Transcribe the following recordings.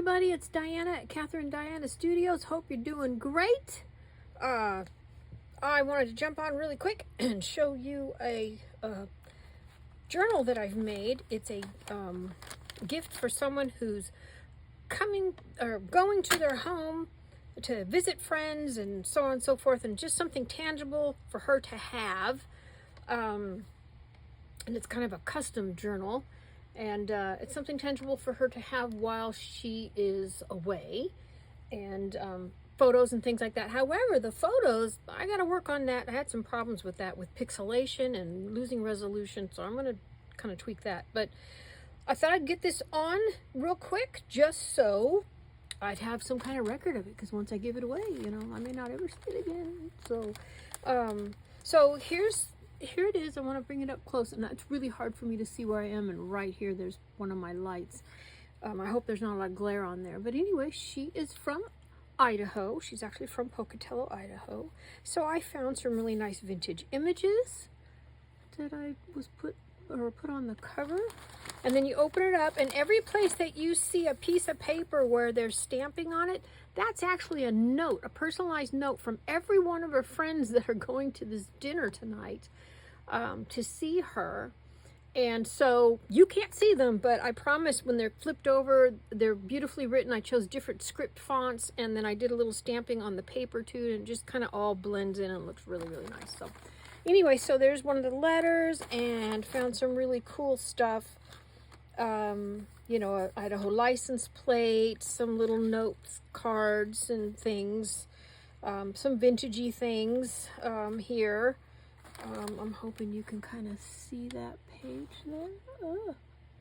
everybody, it's Diana at Catherine Diana Studios. Hope you're doing great. I wanted to jump on really quick and show you a journal that I've made. It's a gift for someone who's coming or going to their home to visit friends and so on and so forth, and just something tangible for her to have. And it's kind of a custom journal. And it's something tangible for her to have while she is away, and photos and things like that. However, the photos, I got to work on that. I had some problems with that, with pixelation and losing resolution, so I'm going to kind of tweak that. But I thought I'd get this on real quick just so I'd have some kind of record of it, because once I give it away, you know, I may not ever see it again. So here it is. I want to bring it up close, and it's really hard for me to see where I am, and right here there's one of my lights. I hope there's not a lot of glare on there, but anyway, she is from Idaho. She's actually from Pocatello, Idaho. So I found some really nice vintage images that I put on the cover, and then you open it up, and every place that you see a piece of paper where there's stamping on it, that's actually a note, a personalized note from every one of her friends that are going to this dinner tonight to see her. And so you can't see them, but I promise when they're flipped over, they're beautifully written. I chose different script fonts, and then I did a little stamping on the paper too, and it just kind of all blends in and looks really, really nice. So anyway, so there's one of the letters, and found some really cool stuff. You know, an Idaho license plate, some little notes, cards and things, some vintagey things here. I'm hoping you can kind of see that page there.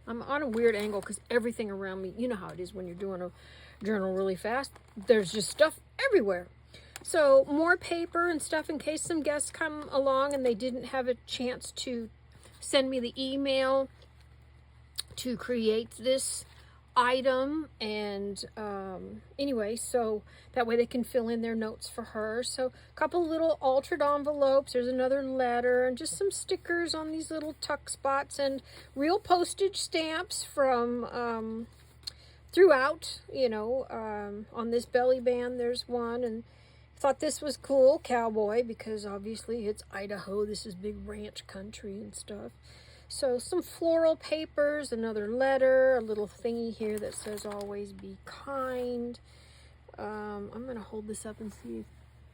I'm on a weird angle because everything around me, you know how it is when you're doing a journal really fast. There's just stuff everywhere. So more paper and stuff in case some guests come along and they didn't have a chance to send me the email to create this item. And anyway, so that way they can fill in their notes for her. So a couple little altered envelopes, there's another letter, and just some stickers on these little tuck spots, and real postage stamps from throughout, you know. On this belly band there's one, and thought this was cool, cowboy, because obviously it's Idaho, this is big ranch country and stuff. So some floral papers, another letter, a little thingy here that says always be kind. I'm going to hold this up and see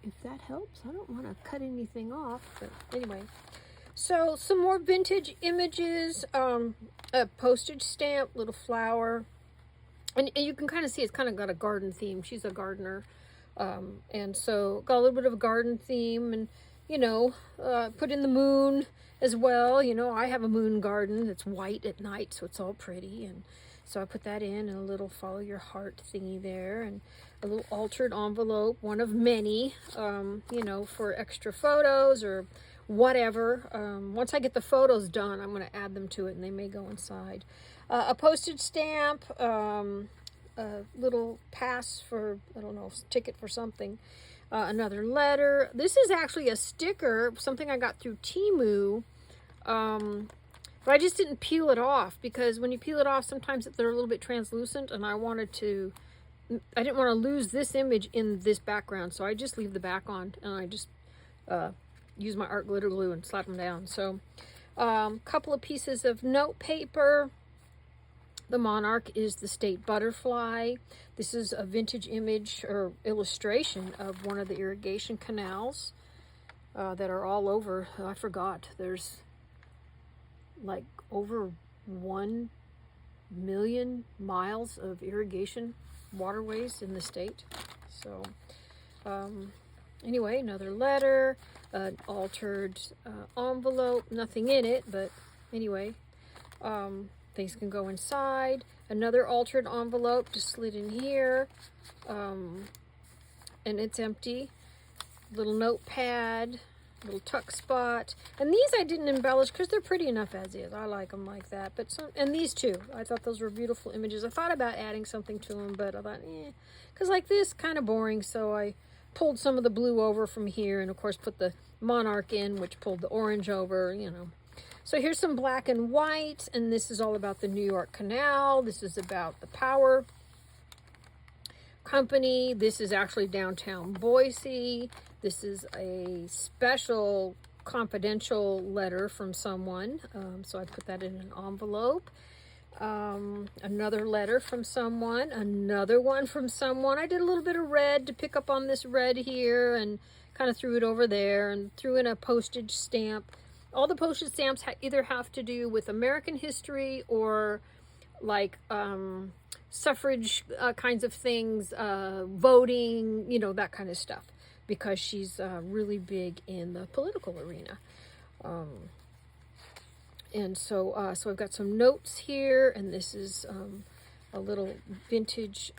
if that helps. I don't want to cut anything off, but anyway. So some more vintage images, a postage stamp, little flower. And you can kind of see it's kind of got a garden theme. She's a gardener. And so got a little bit of a garden theme, and, you know, put in the moon as well. You know, I have a moon garden that's white at night, so it's all pretty, and so I put that in, and a little follow your heart thingy there, and a little altered envelope, one of many, you know, for extra photos or whatever. Once I get the photos done, I'm going to add them to it, and they may go inside. A postage stamp, a little pass for, I don't know, ticket for something. Another letter. This is actually a sticker, something I got through Temu, but I just didn't peel it off, because when you peel it off, sometimes they're a little bit translucent, and I didn't want to lose this image in this background, so I just leave the back on, and I just use my art glitter glue and slap them down. So couple of pieces of note paper. The monarch is the state butterfly. This is a vintage image or illustration of one of the irrigation canals that are all over. I forgot. There's like over 1 million miles of irrigation waterways in the state. So anyway, another letter, an altered envelope, nothing in it, but anyway, things can go inside. Another altered envelope just slid in here, and it's empty. Little notepad, little tuck spot. And these I didn't embellish because they're pretty enough as is. I like them like that. But and these too. I thought those were beautiful images. I thought about adding something to them, but I thought, because like this, kind of boring. So I pulled some of the blue over from here, and of course put the monarch in, which pulled the orange over, you know. So here's some black and white, and this is all about the New York Canal. This is about the power company. This is actually downtown Boise. This is a special confidential letter from someone. So I put that in an envelope. Another letter from someone, another one from someone. I did a little bit of red to pick up on this red here and kind of threw it over there and threw in a postage stamp. All the postage stamps either have to do with American history or like suffrage kinds of things, voting, you know, that kind of stuff, because she's really big in the political arena. And so, so I've got some notes here, and this is a little vintage,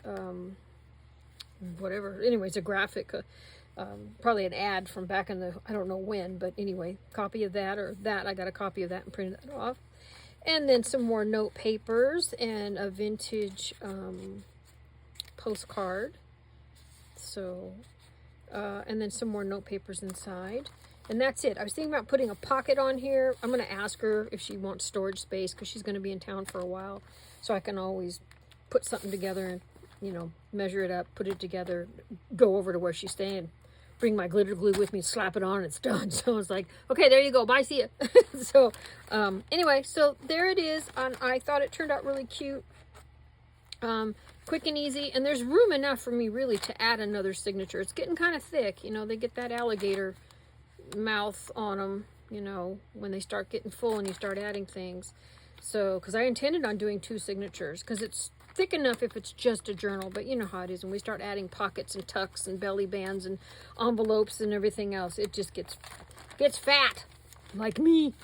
whatever. Anyways, a graphic, probably an ad from back in the, I don't know when, but anyway, copy of that, or that, I got a copy of that and printed that off. And then some more note papers and a vintage postcard. So, and then some more note papers inside. And that's it. I was thinking about putting a pocket on here. I'm going to ask her if she wants storage space, because she's going to be in town for a while. So I can always put something together and, you know, measure it up, put it together, go over to where she's staying, bring my glitter glue with me, slap it on, and it's done. So I was like, okay, there you go. Bye, see ya. So anyway, so there it is. I thought it turned out really cute. Quick and easy. And there's room enough for me really to add another signature. It's getting kind of thick. You know, they get that alligator mouth on them, you know, when they start getting full and you start adding things. So, because I intended on doing 2 signatures, because it's thick enough if it's just a journal, but you know how it is when we start adding pockets and tucks and belly bands and envelopes and everything else, it just gets fat, like me.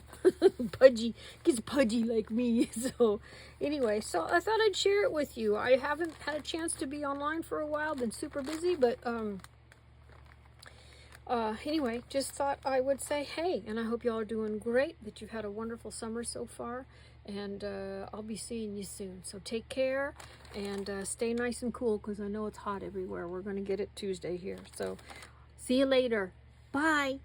Pudgy, gets pudgy like me. So anyway, so I thought I'd share it with you. I haven't had a chance to be online for a while, been super busy, but anyway, just thought I would say hey, and I hope y'all are doing great, that you've had a wonderful summer so far, and I'll be seeing you soon. So take care, and stay nice and cool, because I know it's hot everywhere. We're going to get it Tuesday here. So see you later. Bye.